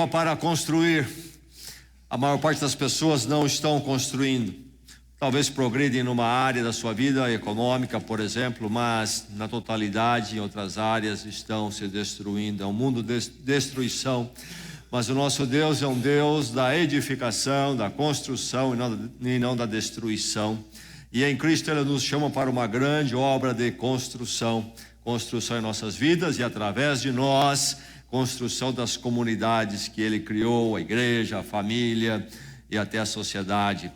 viva para construir. A maior parte das pessoas não estão construindo. Talvez progridem numa área da sua vida econômica, por exemplo, mas na totalidade, em outras áreas, estão se destruindo. É um mundo de destruição. Mas o nosso Deus é um Deus da edificação, da construção e não da destruição. E em Cristo Ele nos chama para uma grande obra de construção. Construção em nossas vidas e através de nós, construção das comunidades que Ele criou, a igreja, a família e até a sociedade.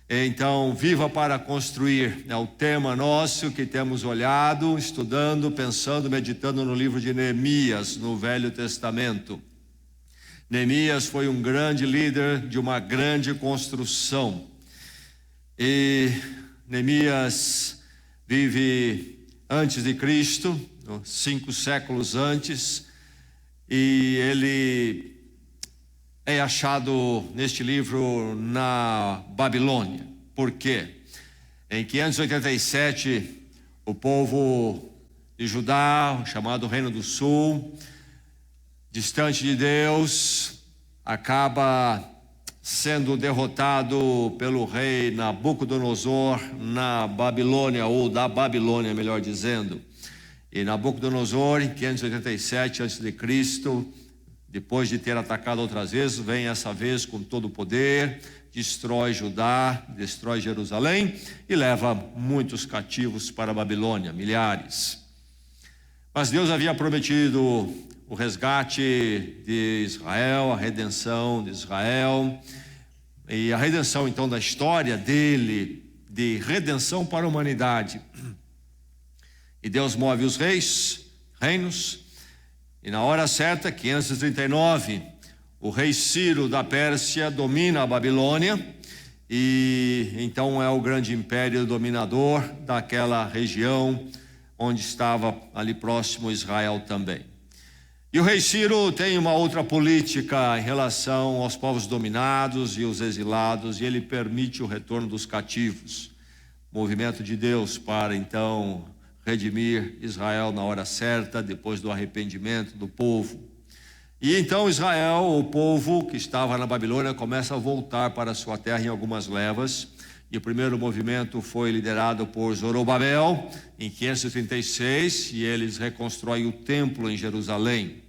Então, viva para construir, é o tema nosso que temos olhado, estudando, pensando, meditando no livro de Neemias, no Velho Testamento. Neemias foi um grande líder de uma grande construção. E Neemias vive antes de Cristo, 5 séculos antes, e ele é achado neste livro na Babilônia. Por quê? Em 587, o povo de Judá, chamado Reino do Sul, distante de Deus, acaba sendo derrotado pelo rei Nabucodonosor na Babilônia, ou da Babilônia, melhor dizendo. E Nabucodonosor, em 587 a.C., depois de ter atacado outras vezes, vem essa vez com todo o poder, destrói Judá, destrói Jerusalém e leva muitos cativos para a Babilônia, milhares. Mas Deus havia prometido o resgate de Israel, a redenção de Israel, e a redenção então da história dele, de redenção para a humanidade. E Deus move os reinos, e na hora certa, 539, o rei Ciro da Pérsia domina a Babilônia, e então é o grande império dominador daquela região, onde estava ali próximo Israel também. E o rei Ciro tem uma outra política em relação aos povos dominados e os exilados, e ele permite o retorno dos cativos. Movimento de Deus para então redimir Israel na hora certa, depois do arrependimento do povo. E então Israel, o povo que estava na Babilônia, começa a voltar para a sua terra em algumas levas. E o primeiro movimento foi liderado por Zorobabel, em 536, e eles reconstroem o templo em Jerusalém.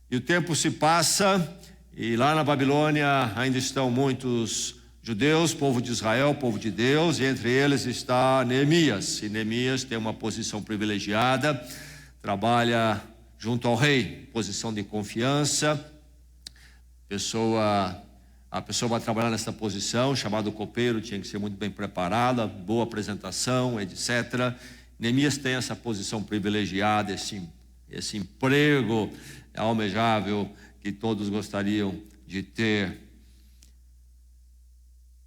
E o tempo se passa, e lá na Babilônia ainda estão muitos judeus, povo de Israel, povo de Deus, e entre eles está Neemias. E Neemias tem uma posição privilegiada, trabalha junto ao rei, posição de confiança. A pessoa vai trabalhar nessa posição, chamado copeiro, tinha que ser muito bem preparada, boa apresentação, etc. Neemias tem essa posição privilegiada, esse emprego almejável que todos gostariam de ter.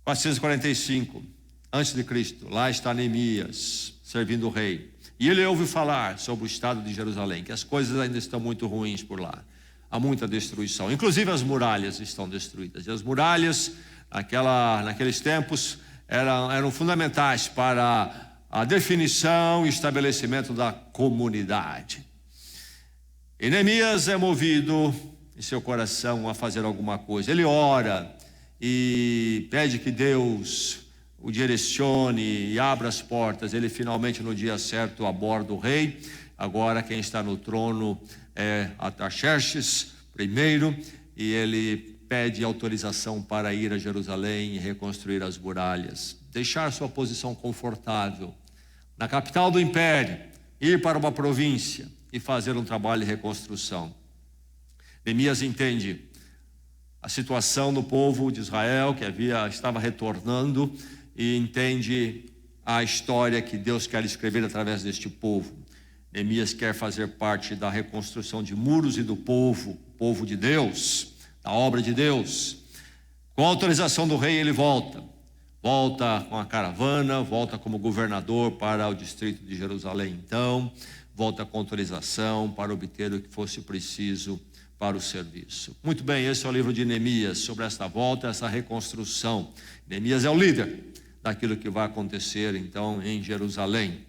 445 antes de Cristo, lá está Neemias servindo o rei, e ele ouve falar sobre o estado de Jerusalém, que as coisas ainda estão muito ruins por lá, há muita destruição, inclusive as muralhas estão destruídas, e as muralhas naqueles tempos eram fundamentais para a definição e estabelecimento da comunidade. E Neemias é movido em seu coração a fazer alguma coisa, ele ora e pede que Deus o direcione e abra as portas. Ele finalmente no dia certo aborda o rei. Agora quem está no trono é Artaxerxes primeiro, e ele pede autorização para ir a Jerusalém e reconstruir as muralhas, deixar sua posição confortável na capital do império, ir para uma província e fazer um trabalho de reconstrução. Neemias entende a situação do povo de Israel que estava retornando, e entende a história que Deus quer escrever através deste povo. Neemias quer fazer parte da reconstrução de muros e do povo de Deus, da obra de Deus. Com a autorização do rei ele volta com a caravana, volta como governador para o distrito de Jerusalém, então volta com autorização para obter o que fosse preciso para o serviço. Muito bem, esse é o livro de Neemias, sobre esta volta, essa reconstrução. Neemias é o líder daquilo que vai acontecer então em Jerusalém.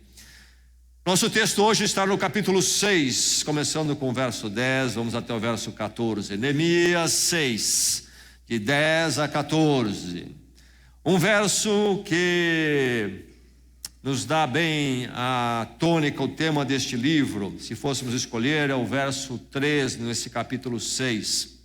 Nosso texto hoje está no capítulo 6, começando com o verso 10, vamos até o verso 14. Neemias 6, de 10 a 14. Um verso que nos dá bem a tônica, o tema deste livro. Se fôssemos escolher, é o verso 3 nesse capítulo 6.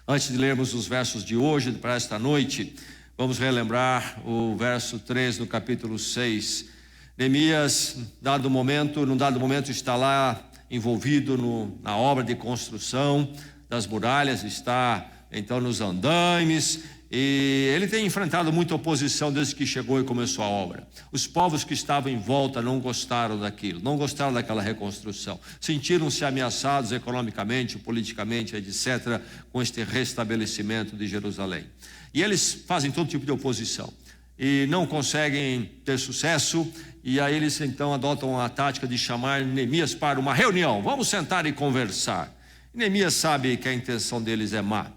Antes de lermos os versos de hoje, para esta noite, vamos relembrar o verso 3 do capítulo 6. Neemias, num dado momento está lá envolvido na obra de construção das muralhas, está então nos andaimes, e ele tem enfrentado muita oposição desde que chegou e começou a obra. Os povos que estavam em volta não gostaram daquilo, não gostaram daquela reconstrução, sentiram-se ameaçados economicamente, politicamente, etc., com este restabelecimento de Jerusalém. E eles fazem todo tipo de oposição e não conseguem ter sucesso, e aí eles então adotam a tática de chamar Neemias para uma reunião. Vamos sentar e conversar. E Neemias sabe que a intenção deles é má.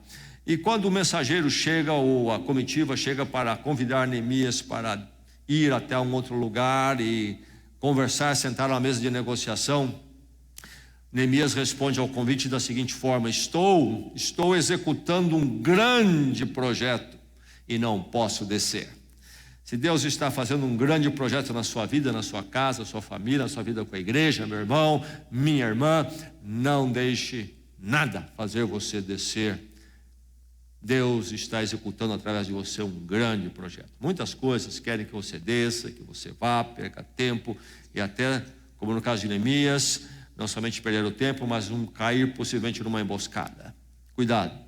E quando o mensageiro chega, ou a comitiva chega para convidar Neemias para ir até um outro lugar e conversar, sentar à mesa de negociação, Neemias responde ao convite da seguinte forma: estou executando um grande projeto e não posso descer. Se Deus está fazendo um grande projeto na sua vida, na sua casa, na sua família, na sua vida com a igreja, meu irmão, minha irmã, não deixe nada fazer você descer. Deus está executando através de você um grande projeto. Muitas coisas querem que você desça, que você vá, perca tempo, e até, como no caso de Neemias, não somente perder o tempo, mas cair possivelmente numa emboscada. Cuidado,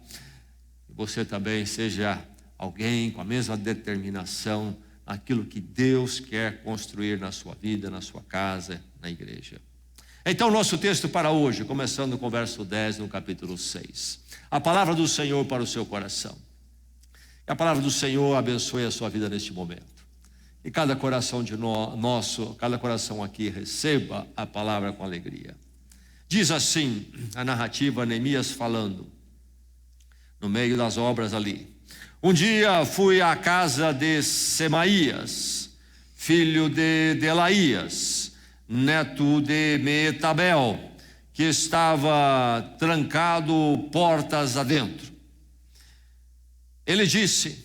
que você também seja alguém com a mesma determinação, aquilo que Deus quer construir na sua vida, na sua casa, na igreja. Então, nosso texto para hoje, começando com o verso 10 no capítulo 6. A palavra do Senhor para o seu coração. Que a palavra do Senhor abençoe a sua vida neste momento. E cada coração cada coração aqui receba a palavra com alegria. Diz assim a narrativa, Neemias falando, no meio das obras ali. Um dia fui à casa de Semaías, filho de Delaías, neto de Meetabel, que estava trancado portas adentro. Ele disse: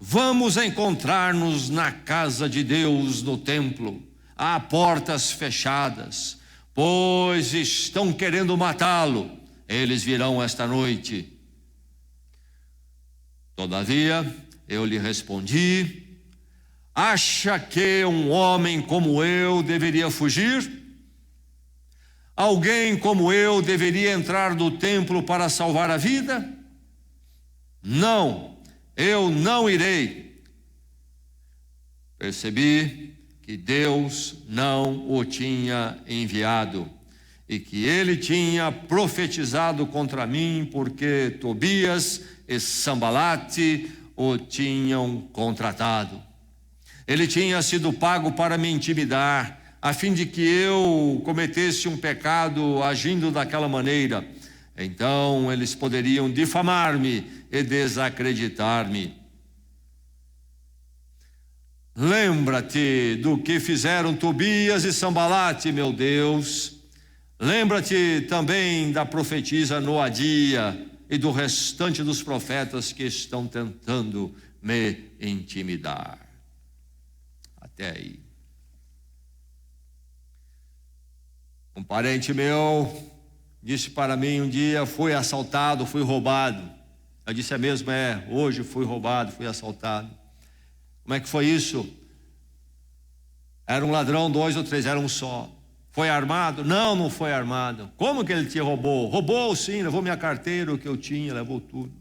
vamos encontrar-nos na casa de Deus, no templo. Há portas fechadas, pois estão querendo matá-lo. Eles virão esta noite. Todavia, eu lhe respondi: acha que um homem como eu deveria fugir? Alguém como eu deveria entrar no templo para salvar a vida? Não, eu não irei. Percebi que Deus não o tinha enviado e que ele tinha profetizado contra mim, porque Tobias e Sambalate o tinham contratado. Ele tinha sido pago para me intimidar, a fim de que eu cometesse um pecado agindo daquela maneira. Então eles poderiam difamar-me e desacreditar-me. Lembra-te do que fizeram Tobias e Sambalate, meu Deus. Lembra-te também da profetisa Noadia e do restante dos profetas que estão tentando me intimidar. Até aí. Um parente meu disse para mim um dia: fui assaltado, fui roubado. Eu disse: é mesmo? Hoje fui roubado, fui assaltado. Como é que foi isso? Era um ladrão, 2 ou 3, era um só. Foi armado? Não, não foi armado. Como que ele te roubou? Roubou sim, levou minha carteira, o que eu tinha, levou tudo.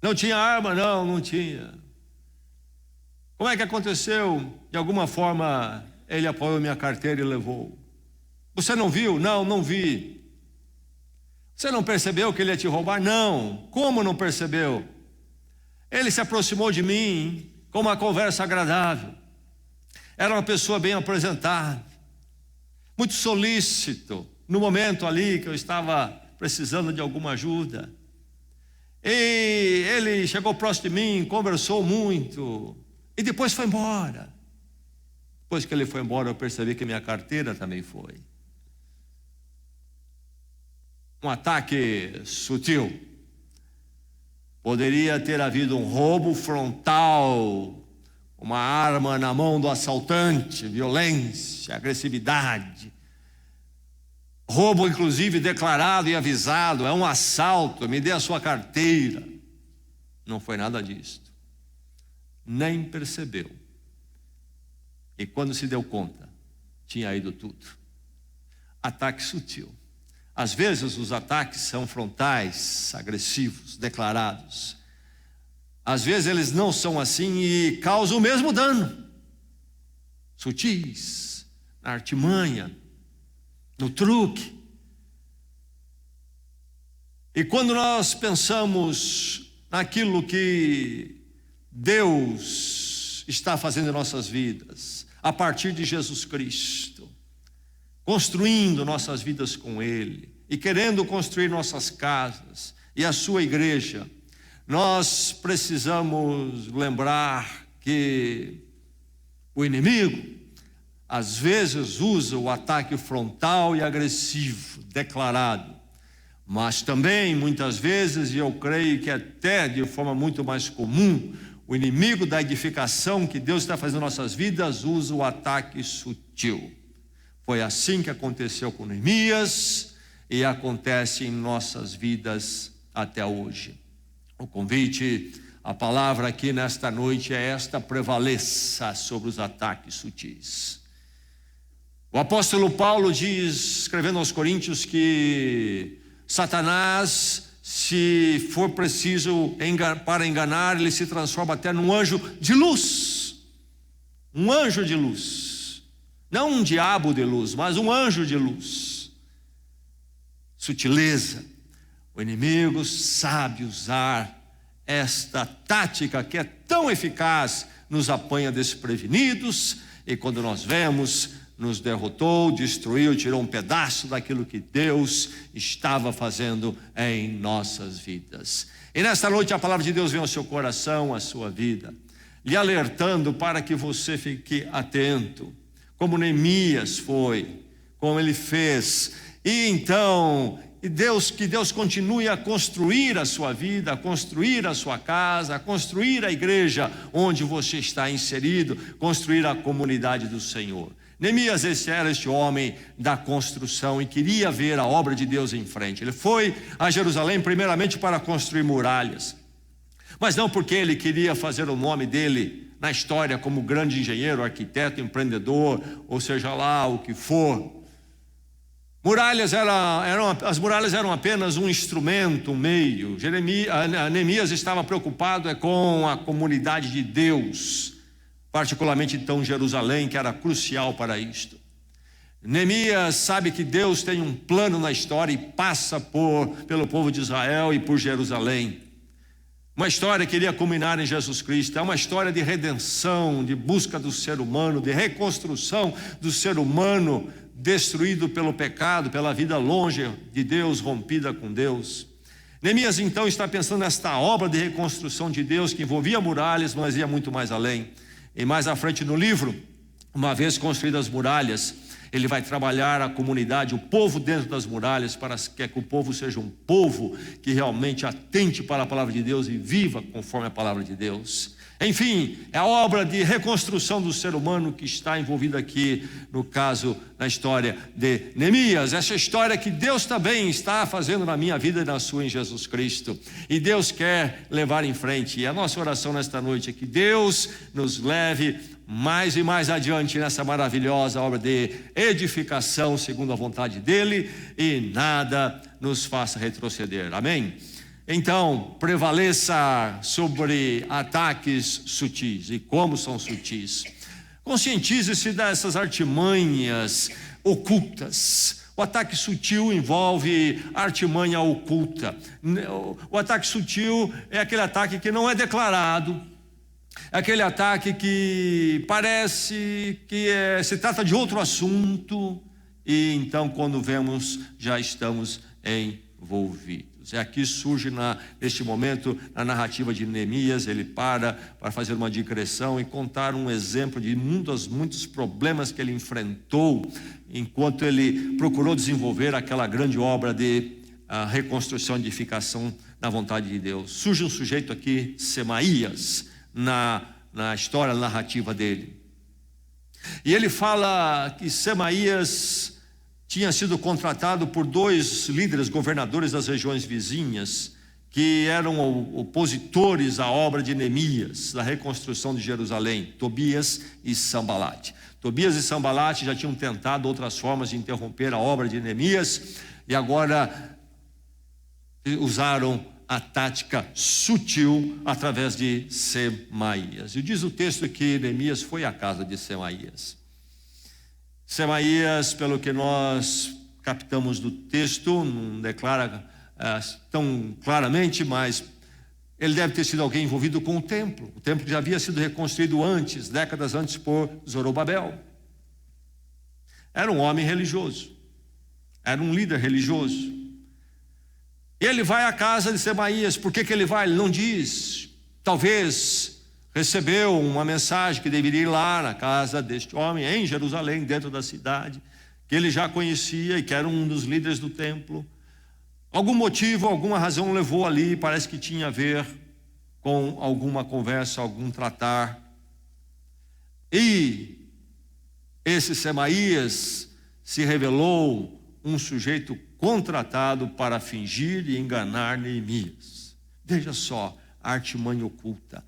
Não tinha arma? Não, não tinha. Como é que aconteceu? De alguma forma ele apoiou minha carteira e levou. Você não viu? Não, não vi. Você não percebeu que ele ia te roubar? Não. Como não percebeu? Ele se aproximou de mim com uma conversa agradável. Era uma pessoa bem apresentada, muito solícito, no momento ali que eu estava precisando de alguma ajuda. E ele chegou próximo de mim, conversou muito, e depois foi embora. Depois que ele foi embora, eu percebi que minha carteira também foi. Um ataque sutil. Poderia ter havido um roubo frontal, uma arma na mão do assaltante, violência, agressividade. Roubo, inclusive, declarado e avisado, é um assalto, me dê a sua carteira. Não foi nada disso. Nem percebeu. E quando se deu conta, tinha ido tudo. Ataque sutil. Às vezes os ataques são frontais, agressivos, declarados. Às vezes eles não são assim e causam o mesmo dano. Sutis, na artimanha, no truque. E quando nós pensamos naquilo que Deus está fazendo em nossas vidas, a partir de Jesus Cristo, construindo nossas vidas com Ele e querendo construir nossas casas e a sua igreja, nós precisamos lembrar que o inimigo às vezes usa o ataque frontal e agressivo, declarado, mas também muitas vezes, e eu creio que até de forma muito mais comum, o inimigo da edificação que Deus está fazendo em nossas vidas usa o ataque sutil. Foi assim que aconteceu com Neemias e acontece em nossas vidas até hoje. O convite, a palavra aqui nesta noite é esta: prevaleça sobre os ataques sutis. O apóstolo Paulo diz, escrevendo aos Coríntios, que Satanás, se for preciso para enganar, ele se transforma até num anjo de luz. Um anjo de luz. Não um diabo de luz, mas um anjo de luz. Sutileza. O inimigo sabe usar esta tática que é tão eficaz, nos apanha desprevenidos, e quando nós vemos, nos derrotou, destruiu, tirou um pedaço daquilo que Deus estava fazendo em nossas vidas. E nesta noite a palavra de Deus vem ao seu coração, à sua vida, lhe alertando para que você fique atento, como Neemias foi, como ele fez. E então, que Deus continue a construir a sua vida, a construir a sua casa, a construir a igreja onde você está inserido, construir a comunidade do Senhor. Neemias, esse era este homem da construção e queria ver a obra de Deus em frente. Ele foi a Jerusalém primeiramente para construir muralhas, mas não porque ele queria fazer o nome dele na história como grande engenheiro, arquiteto, empreendedor, ou seja lá o que for. As muralhas eram apenas um instrumento, um meio. Neemias estava preocupado com a comunidade de Deus, particularmente então Jerusalém, que era crucial para isto. Neemias sabe que Deus tem um plano na história e passa pelo povo de Israel e por Jerusalém. Uma história que iria culminar em Jesus Cristo. É uma história de redenção, de busca do ser humano, de reconstrução do ser humano destruído pelo pecado, pela vida longe de Deus, rompida com Deus. Neemias então está pensando nesta obra de reconstrução de Deus que envolvia muralhas, mas ia muito mais além. E mais à frente no livro, uma vez construídas as muralhas, ele vai trabalhar a comunidade, o povo dentro das muralhas, para que o povo seja um povo que realmente atente para a palavra de Deus e viva conforme a palavra de Deus. Enfim, é a obra de reconstrução do ser humano que está envolvida aqui, no caso, na história de Neemias. Essa história que Deus também está fazendo na minha vida e na sua em Jesus Cristo. E Deus quer levar em frente. E a nossa oração nesta noite é que Deus nos leve mais e mais adiante nessa maravilhosa obra de edificação segundo a vontade dEle, e nada nos faça retroceder. Amém? Então, prevaleça sobre ataques sutis. E como são sutis? Conscientize-se dessas artimanhas ocultas. O ataque sutil envolve artimanha oculta. O ataque sutil é aquele ataque que não é declarado, é aquele ataque que parece que se trata de outro assunto, e então quando vemos, já estamos envolvidos. Deus. Aqui surge neste momento a narrativa de Neemias. Ele para fazer uma digressão e contar um exemplo de muitos problemas que ele enfrentou enquanto ele procurou desenvolver aquela grande obra de reconstrução e edificação na vontade de Deus. Surge um sujeito aqui, Semaías, na história narrativa dele. E ele fala que Semaías tinha sido contratado por 2 líderes governadores das regiões vizinhas, que eram opositores à obra de Neemias, da reconstrução de Jerusalém, Tobias e Sambalate. Tobias e Sambalate já tinham tentado outras formas de interromper a obra de Neemias, e agora usaram a tática sutil através de Semaías. E diz o texto que Neemias foi à casa de Semaías. Semaías, pelo que nós captamos do texto, não declara tão claramente, mas ele deve ter sido alguém envolvido com o templo. O templo já havia sido reconstruído antes, décadas antes, por Zorobabel. Era um homem religioso, era um líder religioso. Ele vai à casa de Semaías. Por que ele vai? Ele não diz. Talvez recebeu uma mensagem que deveria ir lá na casa deste homem, em Jerusalém, dentro da cidade, que ele já conhecia e que era um dos líderes do templo. Algum motivo, alguma razão levou ali, parece que tinha a ver com alguma conversa, algum tratar. E esse Semaías se revelou um sujeito contratado para fingir e enganar Neemias. Veja só a artimanha oculta.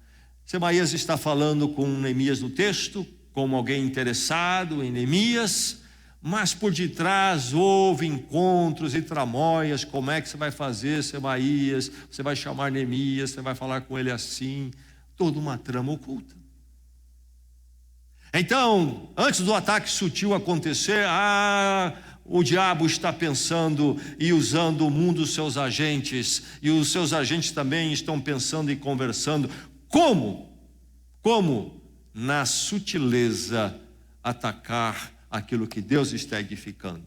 Semaías está falando com Neemias no texto, como alguém interessado em Neemias, mas por detrás houve encontros e tramóias. Como é que você vai fazer, Semaías? Você vai chamar Neemias, você vai falar com ele assim, toda uma trama oculta. Então, antes do ataque sutil acontecer, o diabo está pensando e usando o mundo dos seus agentes, e os seus agentes também estão pensando e conversando. Como na sutileza atacar aquilo que Deus está edificando.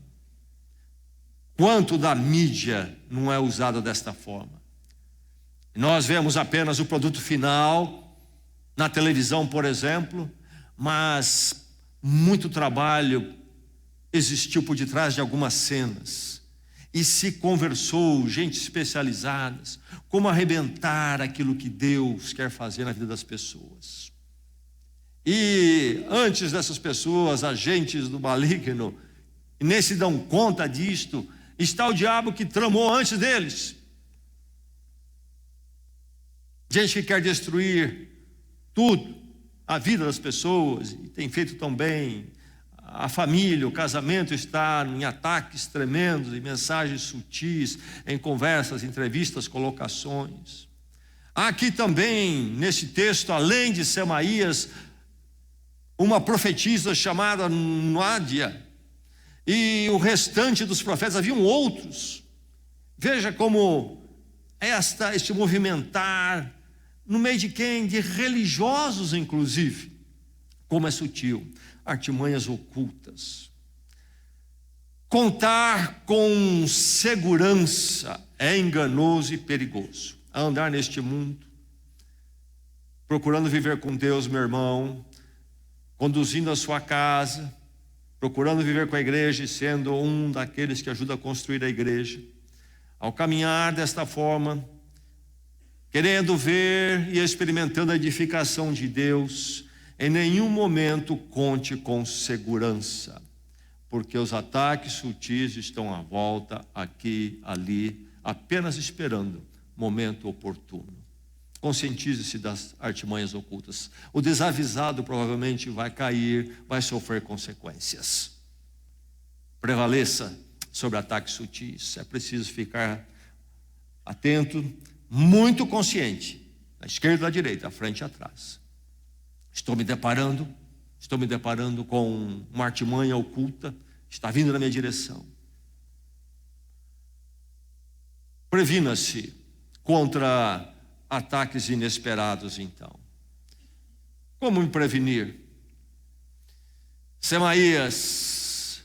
Quanto da mídia não é usada desta forma? Nós vemos apenas o produto final na televisão, por exemplo, mas muito trabalho existiu por detrás de algumas cenas, e se conversou, gente especializadas, como arrebentar aquilo que Deus quer fazer na vida das pessoas. E antes dessas pessoas, agentes do maligno, nem se dão conta disto, está o diabo que tramou antes deles. Gente que quer destruir tudo, a vida das pessoas, e tem feito tão bem. A família, o casamento está em ataques tremendos, em mensagens sutis, em conversas, entrevistas, colocações. Aqui também, nesse texto, além de Semaías, uma profetisa chamada Nádia, e o restante dos profetas, haviam outros. Veja como este movimentar, no meio de quem? De religiosos, inclusive. Como é sutil. Artimanhas ocultas. Contar com segurança é enganoso e perigoso. Andar neste mundo, procurando viver com Deus, meu irmão, conduzindo a sua casa, procurando viver com a igreja e sendo um daqueles que ajuda a construir a igreja. Ao caminhar desta forma, querendo ver e experimentando a edificação de Deus, em nenhum momento conte com segurança, porque os ataques sutis estão à volta, aqui, ali, apenas esperando momento oportuno. Conscientize-se das artimanhas ocultas. O desavisado provavelmente vai cair, vai sofrer consequências. Prevaleça sobre ataques sutis. É preciso ficar atento, muito consciente, à esquerda e à direita, à frente e atrás. Estou me deparando com uma artimanha oculta, está vindo na minha direção. Previna-se contra ataques inesperados, então. Como me prevenir? Semaías,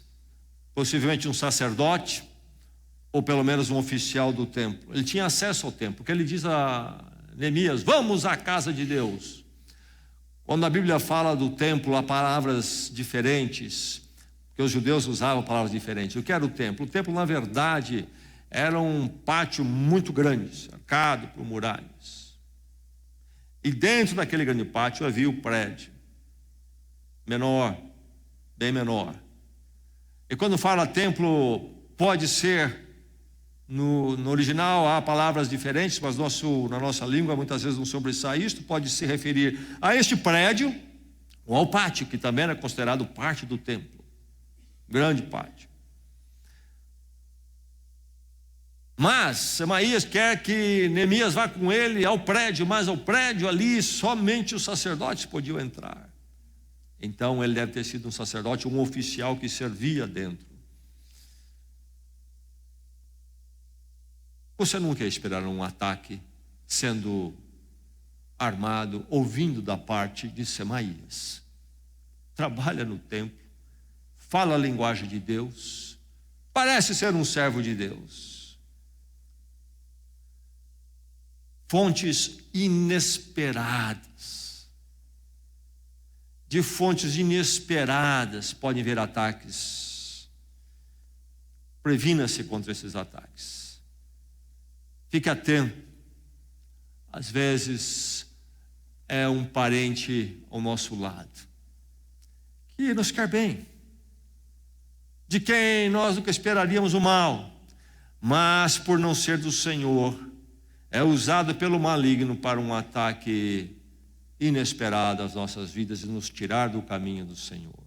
possivelmente um sacerdote, ou pelo menos um oficial do templo. Ele tinha acesso ao templo, porque ele diz a Neemias: vamos à casa de Deus. Quando a Bíblia fala do templo, há palavras diferentes, porque os judeus usavam palavras diferentes. O que era o templo? O templo, na verdade, era um pátio muito grande, cercado por muralhas. E dentro daquele grande pátio havia o prédio, menor, bem menor. E quando fala templo, pode ser, no original há palavras diferentes, mas na nossa língua muitas vezes não sobressai isto, pode se referir a este prédio ou ao pátio, que também era considerado parte do templo, grande pátio. Mas Semaías quer que Neemias vá com ele ao prédio, mas ao prédio ali somente os sacerdotes podiam entrar. Então ele deve ter sido um sacerdote, um oficial que servia dentro. Você nunca ia esperar um ataque sendo armado, ouvindo da parte de Semaías. Trabalha no templo, fala a linguagem de Deus, parece ser um servo de Deus. Fontes inesperadas. De fontes inesperadas podem vir ataques. Previna-se contra esses ataques. Fique atento. Às vezes é um parente ao nosso lado que nos quer bem, de quem nós nunca esperaríamos o mal, mas por não ser do Senhor, é usado pelo maligno para um ataque inesperado às nossas vidas e nos tirar do caminho do Senhor.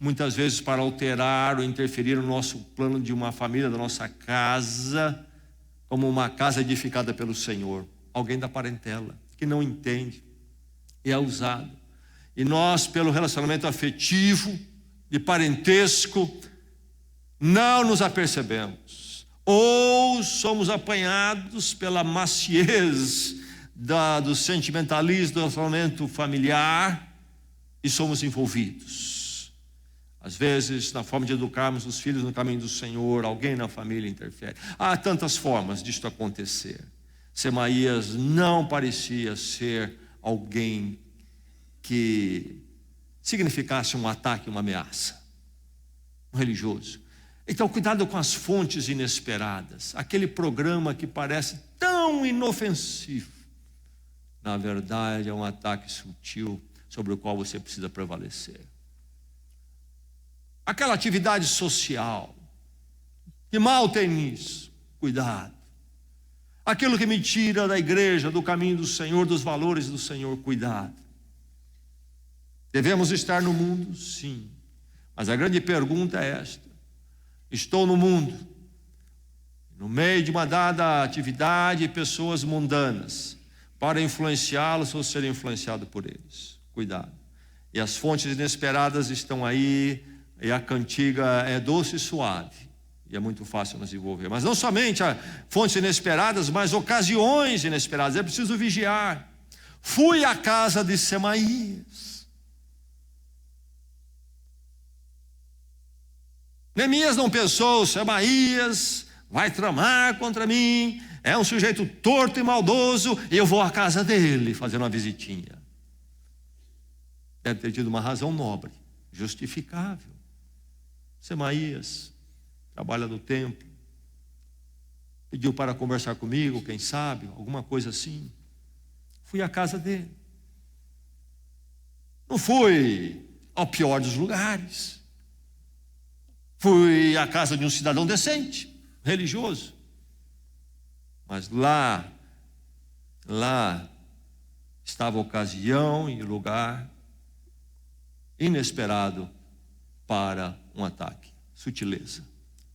Muitas vezes para alterar ou interferir no nosso plano de uma família, da nossa casa, como uma casa edificada pelo Senhor. Alguém da parentela que não entende e é usado. E nós, pelo relacionamento afetivo, de parentesco, não nos apercebemos. Ou somos apanhados pela maciez do sentimentalismo, do relacionamento familiar, e somos envolvidos. Às vezes, na forma de educarmos os filhos no caminho do Senhor, alguém na família interfere. Há tantas formas disto acontecer. Semaías não parecia ser alguém que significasse um ataque, uma ameaça. Um religioso. Então, cuidado com as fontes inesperadas. Aquele programa que parece tão inofensivo, na verdade é um ataque sutil sobre o qual você precisa prevalecer. Aquela atividade social, que mal tem nisso, cuidado. Aquilo que me tira da igreja, do caminho do Senhor, dos valores do Senhor, cuidado. Devemos estar no mundo, sim, mas a grande pergunta é esta: estou no mundo, no meio de uma dada atividade, pessoas mundanas, para influenciá-los ou ser influenciado por eles. Cuidado. E as fontes inesperadas estão aí. E a cantiga é doce e suave, e é muito fácil nos envolver. Mas não somente fontes inesperadas, mas ocasiões inesperadas. É preciso vigiar. Fui à casa de Semaías. Neemias não pensou: Semaías vai tramar contra mim, é um sujeito torto e maldoso, e eu vou à casa dele fazer uma visitinha. Deve ter tido uma razão nobre, justificável. Semaías trabalha no templo, pediu para conversar comigo, quem sabe, alguma coisa assim. Fui à casa dele. Não fui ao pior dos lugares. Fui à casa de um cidadão decente, religioso. Mas lá estava a ocasião e lugar inesperado para um ataque. Sutileza.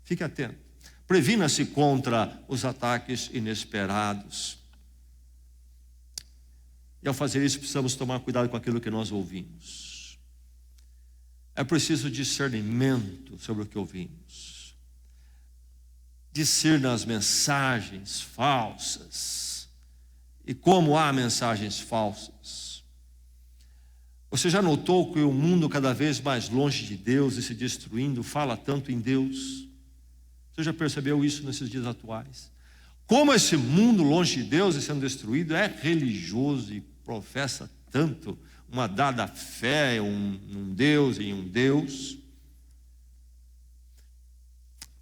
Fique atento. Previna-se contra os ataques inesperados. E ao fazer isso, precisamos tomar cuidado com aquilo que nós ouvimos. É preciso discernimento sobre o que ouvimos. Discernir as mensagens falsas. E como há mensagens falsas. Você já notou que o mundo cada vez mais longe de Deus e se destruindo fala tanto em Deus? Você já percebeu isso nesses dias atuais? Como esse mundo longe de Deus e sendo destruído é religioso e professa tanto uma dada fé, um Deus em um Deus.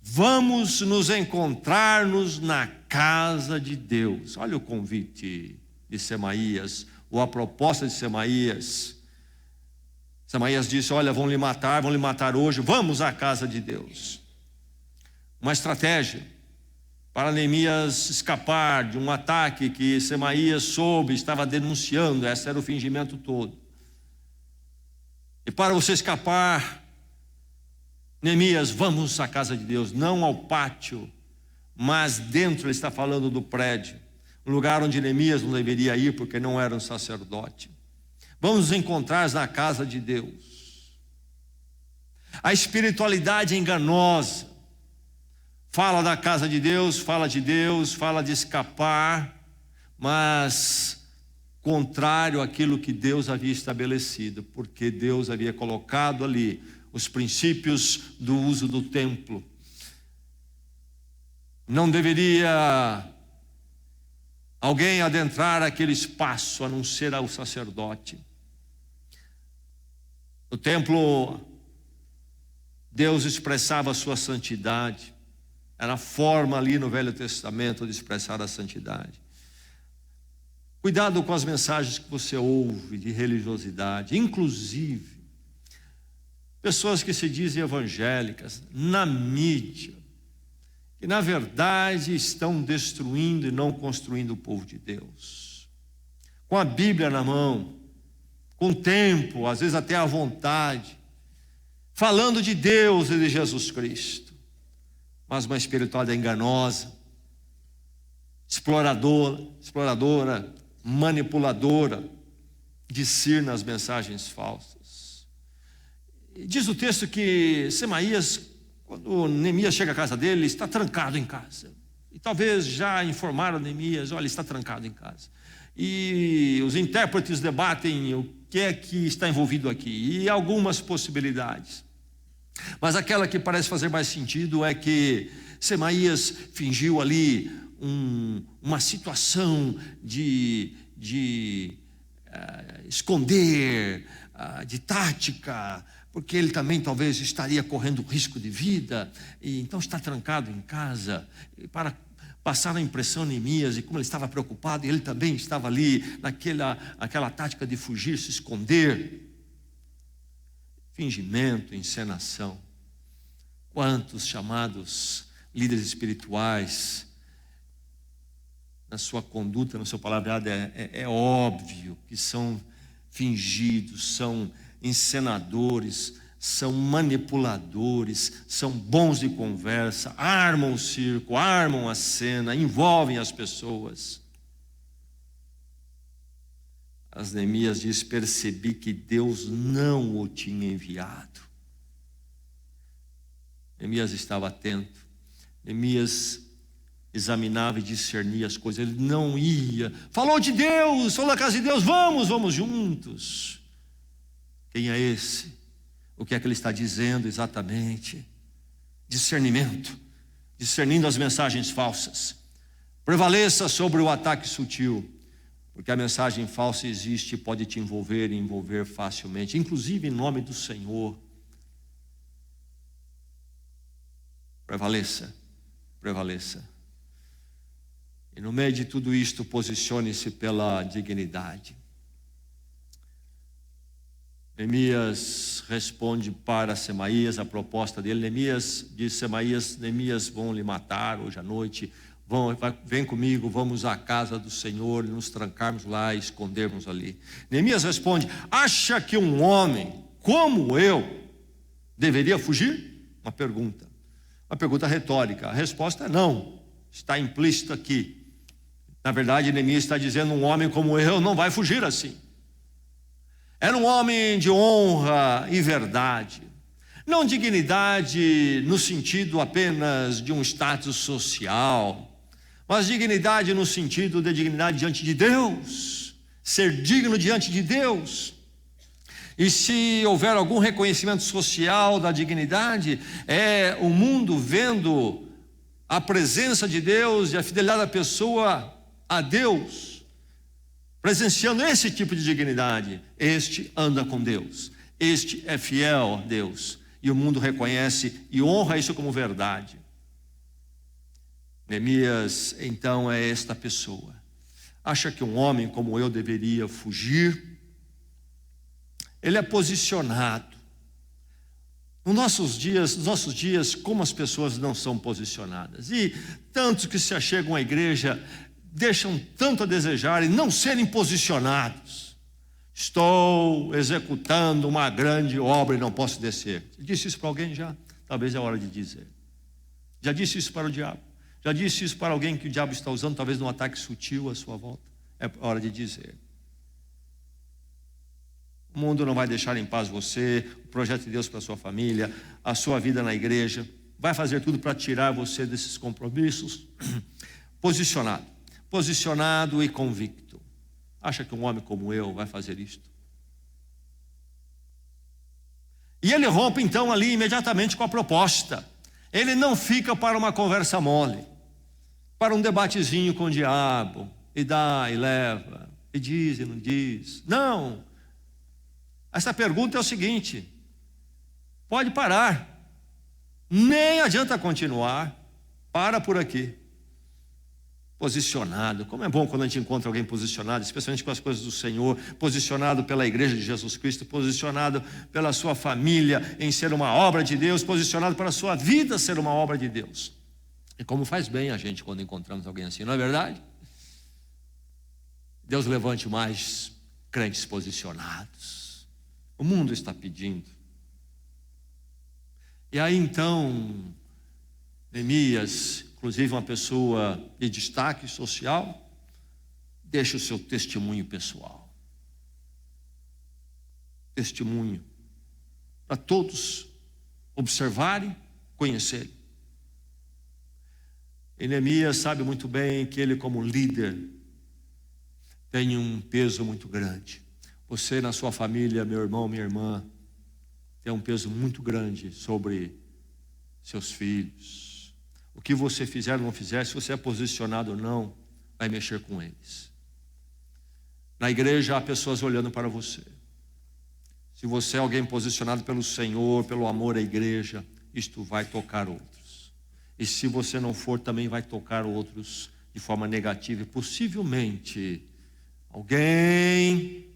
Vamos nos encontrar-nos na casa de Deus. Olha o convite de Semaías, ou a proposta de Semaías. Semaías disse: olha, vão lhe matar hoje, vamos à casa de Deus. Uma estratégia para Neemias escapar de um ataque que Semaías soube, estava denunciando. Esse era o fingimento todo. E para você escapar, Neemias, vamos à casa de Deus, não ao pátio, mas dentro. Ele está falando do prédio, um lugar onde Neemias não deveria ir porque não era um sacerdote. Vamos nos encontrar na casa de Deus. A espiritualidade enganosa fala da casa de Deus, fala de escapar, mas contrário àquilo que Deus havia estabelecido, porque Deus havia colocado ali os princípios do uso do templo. Não deveria alguém adentrar aquele espaço a não ser o sacerdote. No templo, Deus expressava a sua santidade. Era a forma ali no Velho Testamento de expressar a santidade. Cuidado com as mensagens que você ouve de religiosidade, inclusive pessoas que se dizem evangélicas na mídia, que na verdade estão destruindo e não construindo o povo de Deus. Com a Bíblia na mão, com tempo, às vezes até à vontade, falando de Deus e de Jesus Cristo, mas uma espiritualidade enganosa, exploradora, manipuladora, discerne as mensagens falsas. E diz o texto que Semaías, quando Neemias chega à casa dele, está trancado em casa. E talvez já informaram Neemias: olha, está trancado em casa. E os intérpretes debatem o que é que está envolvido aqui, e algumas possibilidades. Mas aquela que parece fazer mais sentido é que Semaías fingiu ali uma situação de esconder, de tática, porque ele também talvez estaria correndo risco de vida, e então está trancado em casa, para passar a impressão a Neemias, e como ele estava preocupado, e ele também estava ali, naquela tática de fugir, se esconder. Fingimento, encenação. Quantos chamados líderes espirituais, na sua conduta, no seu palavreado, é óbvio que são fingidos, são encenadores, são manipuladores, são bons de conversa, armam o circo, armam a cena, envolvem as pessoas. As Neemias diz: percebi que Deus não o tinha enviado. Neemias estava atento. Neemias examinava e discernia as coisas. Ele não ia. Falou de Deus, falou da casa de Deus, vamos juntos. Quem é esse? O que é que ele está dizendo exatamente? Discernimento. Discernindo as mensagens falsas. Prevaleça sobre o ataque sutil. Porque a mensagem falsa existe e pode te envolver e envolver facilmente, inclusive em nome do Senhor. Prevaleça. E no meio de tudo isto, posicione-se pela dignidade. Neemias responde para Semaías a proposta dele. Neemias diz: Semaías, Neemias, vão lhe matar hoje à noite. Vem comigo, vamos à casa do Senhor, nos trancarmos lá e escondermos ali. Neemias responde: acha que um homem como eu deveria fugir? Uma pergunta retórica. A resposta é não, está implícito aqui. Na verdade, Neemias está dizendo: um homem como eu não vai fugir assim. Era um homem de honra e verdade, não dignidade no sentido apenas de um status social, mas dignidade no sentido de dignidade diante de Deus, ser digno diante de Deus. E se houver algum reconhecimento social da dignidade, é o mundo vendo a presença de Deus e a fidelidade da pessoa a Deus, presenciando esse tipo de dignidade, este anda com Deus, este é fiel a Deus, e o mundo reconhece e honra isso como verdade. Neemias, então, é esta pessoa. Acha que um homem como eu deveria fugir? Ele é posicionado. Nos nossos dias, como as pessoas não são posicionadas, e tantos que se achegam à igreja deixam tanto a desejar e não serem posicionados. Estou executando uma grande obra e não posso descer. Disse isso para alguém já? Talvez é hora de dizer. Já disse isso para o diabo? Já disse isso para alguém que o diabo está usando, talvez num ataque sutil à sua volta? É hora de dizer. O mundo não vai deixar em paz você, o projeto de Deus para a sua família, a sua vida na igreja. Vai fazer tudo para tirar você desses compromissos. Posicionado e convicto. Acha que um homem como eu vai fazer isto? E ele rompe então ali imediatamente com a proposta. Ele não fica para uma conversa mole, para um debatezinho com o diabo, e dá e leva, e diz e não diz. Não. Essa pergunta é o seguinte: pode parar, nem adianta continuar, para por aqui. Posicionado, como é bom quando a gente encontra alguém posicionado, especialmente com as coisas do Senhor, posicionado pela igreja de Jesus Cristo, posicionado pela sua família em ser uma obra de Deus, posicionado para a sua vida ser uma obra de Deus. E como faz bem a gente quando encontramos alguém assim, não é verdade? Deus levante mais crentes posicionados. O mundo está pedindo. E aí então, Neemias, inclusive uma pessoa de destaque social, deixa o seu testemunho pessoal. Testemunho para todos observarem, conhecerem. E Neemias sabe muito bem que ele, como líder, tem um peso muito grande. Você, na sua família, meu irmão, minha irmã, tem um peso muito grande sobre seus filhos. O que você fizer ou não fizer, se você é posicionado ou não, vai mexer com eles. Na igreja há pessoas olhando para você. Se você é alguém posicionado pelo Senhor, pelo amor à igreja, isto vai tocar outros. E se você não for, também vai tocar outros de forma negativa. E possivelmente alguém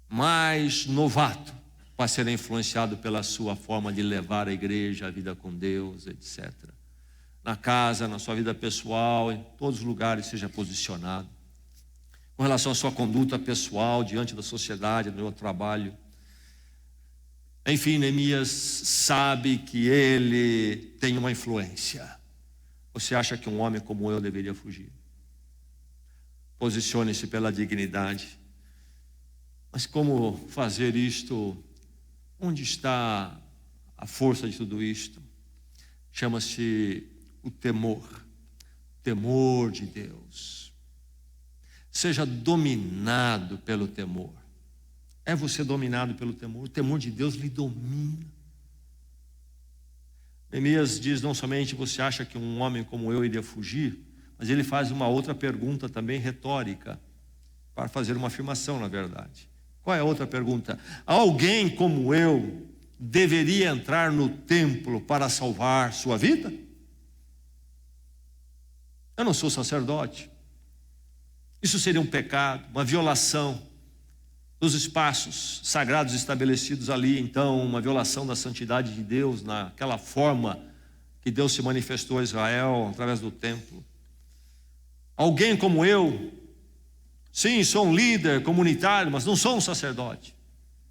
mais novato vai ser influenciado pela sua forma de levar a igreja, a vida com Deus, etc. Na casa, na sua vida pessoal, em todos os lugares, seja posicionado. Com relação à sua conduta pessoal, diante da sociedade, no seu trabalho. Enfim, Neemias sabe que ele tem uma influência. Você acha que um homem como eu deveria fugir? Posicione-se pela dignidade. Mas como fazer isto? Onde está a força de tudo isto? Chama-se o temor. Temor de Deus. Seja dominado pelo temor. É você dominado pelo temor? O temor de Deus lhe domina. Neemias diz: não somente você acha que um homem como eu iria fugir, mas ele faz uma outra pergunta também retórica, para fazer uma afirmação, na verdade. Qual é a outra pergunta? Alguém como eu deveria entrar no templo para salvar sua vida? Eu não sou sacerdote. Isso seria um pecado, uma violação dos espaços sagrados estabelecidos ali. Então, uma violação da santidade de Deus, naquela forma que Deus se manifestou a Israel através do templo. Alguém como eu, sim, sou um líder comunitário, mas não sou um sacerdote.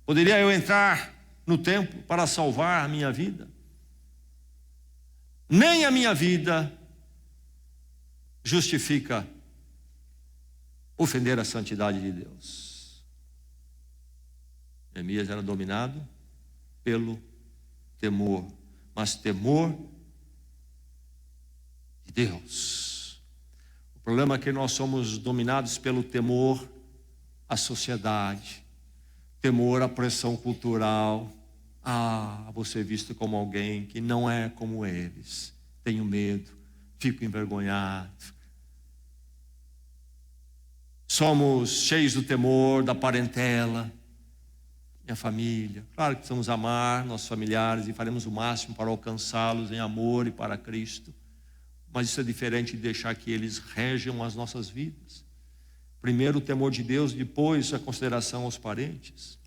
Poderia eu entrar no templo para salvar a minha vida? Nem a minha vida justifica ofender a santidade de Deus. Neemias era dominado pelo temor, mas temor de Deus. O problema é que nós somos dominados pelo temor à sociedade, temor à pressão cultural. Você é visto como alguém que não é como eles. tenho medo, fico envergonhado. Somos cheios do temor da parentela, minha família. Claro que precisamos amar nossos familiares e faremos o máximo para alcançá-los em amor e para Cristo. Mas isso é diferente de deixar que eles regem as nossas vidas. Primeiro o temor de Deus, depois a consideração aos parentes.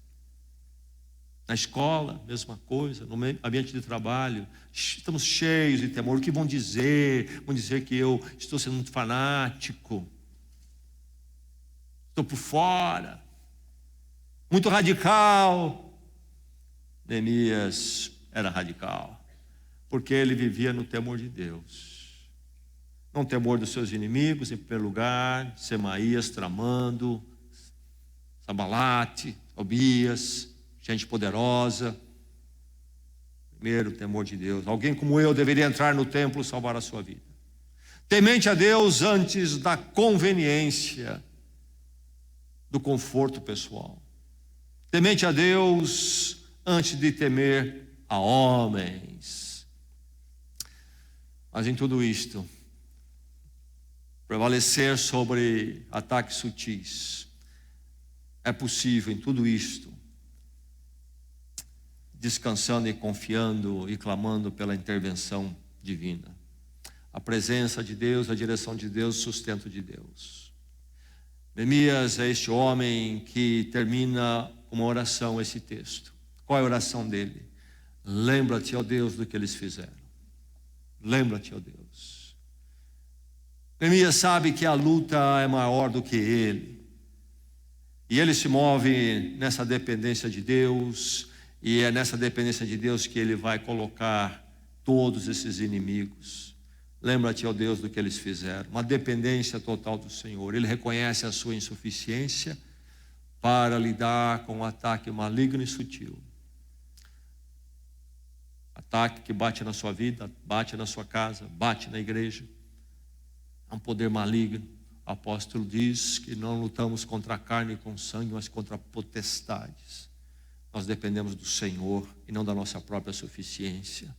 Na escola, mesma coisa, no ambiente de trabalho, estamos cheios de temor. O que vão dizer? Vão dizer que eu estou sendo muito fanático, estou por fora, muito radical. Neemias era radical, porque ele vivia no temor de Deus. Não temor dos seus inimigos, em primeiro lugar, Semaías tramando, Sambalate, Tobias, gente poderosa. Primeiro, temor de Deus. Alguém como eu deveria entrar no templo e salvar a sua vida. Temente a Deus antes da conveniência, do conforto pessoal. Temente a Deus antes de temer a homens. Mas em tudo isto, prevalecer sobre ataques sutis. É possível em tudo isto, descansando e confiando e clamando pela intervenção divina. A presença de Deus, a direção de Deus, o sustento de Deus. Neemias é este homem que termina uma oração, esse texto. Qual é a oração dele? Lembra-te, ó Deus, do que eles fizeram. Lembra-te, ó Deus. Neemias sabe que a luta é maior do que ele. E ele se move nessa dependência de Deus. E é nessa dependência de Deus que ele vai colocar todos esses inimigos. Lembra-te, ó Deus, do que eles fizeram. Uma dependência total do Senhor. Ele reconhece a sua insuficiência para lidar com um ataque maligno e sutil. Ataque que bate na sua vida, bate na sua casa, bate na igreja. É um poder maligno. O apóstolo diz que não lutamos contra a carne e com sangue, mas contra potestades. Nós dependemos do Senhor e não da nossa própria suficiência.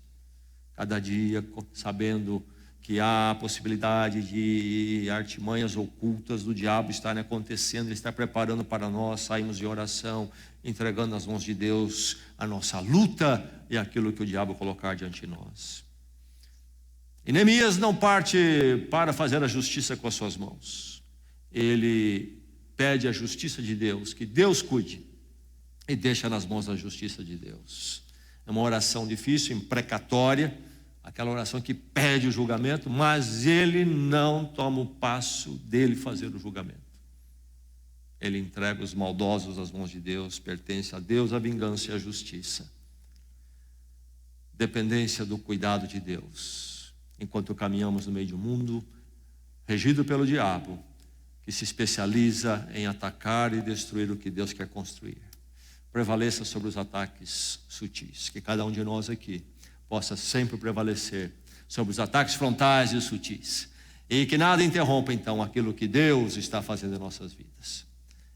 Cada dia sabendo que há a possibilidade de artimanhas ocultas do diabo estarem acontecendo, ele está preparando para nós, saímos de oração, entregando nas mãos de Deus a nossa luta e aquilo que o diabo colocar diante de nós. E Neemias não parte para fazer a justiça com as suas mãos. Ele pede a justiça de Deus, que Deus cuide, e deixa nas mãos da justiça de Deus. É uma oração difícil, imprecatória, aquela oração que pede o julgamento, mas ele não toma o passo dele fazer o julgamento. Ele entrega os maldosos às mãos de Deus, pertence a Deus a vingança e a justiça. Dependência do cuidado de Deus. Enquanto caminhamos no meio de um mundo regido pelo diabo, que se especializa em atacar e destruir o que Deus quer construir. Prevaleça sobre os ataques sutis, que cada um de nós aqui possa sempre prevalecer sobre os ataques frontais e sutis, e que nada interrompa então aquilo que Deus está fazendo em nossas vidas,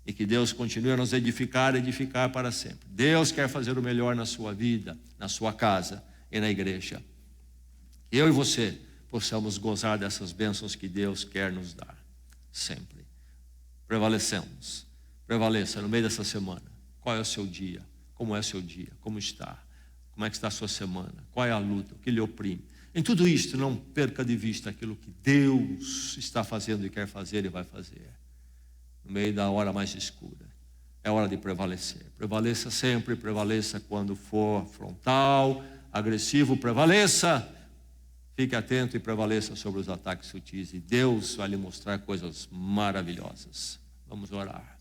e que Deus continue a nos edificar para sempre. Deus quer fazer o melhor na sua vida, na sua casa e na igreja. Eu e você possamos gozar dessas bênçãos que Deus quer nos dar sempre. Prevalecemos. Prevaleça no meio dessa semana. Qual é o seu dia? Como é o seu dia? Como está? Como é que está a sua semana? Qual é a luta? O que lhe oprime? Em tudo isto, não perca de vista aquilo que Deus está fazendo e quer fazer e vai fazer. No meio da hora mais escura. É hora de prevalecer. Prevaleça sempre, prevaleça quando for frontal, agressivo, prevaleça. Fique atento e prevaleça sobre os ataques sutis. E Deus vai lhe mostrar coisas maravilhosas. Vamos orar.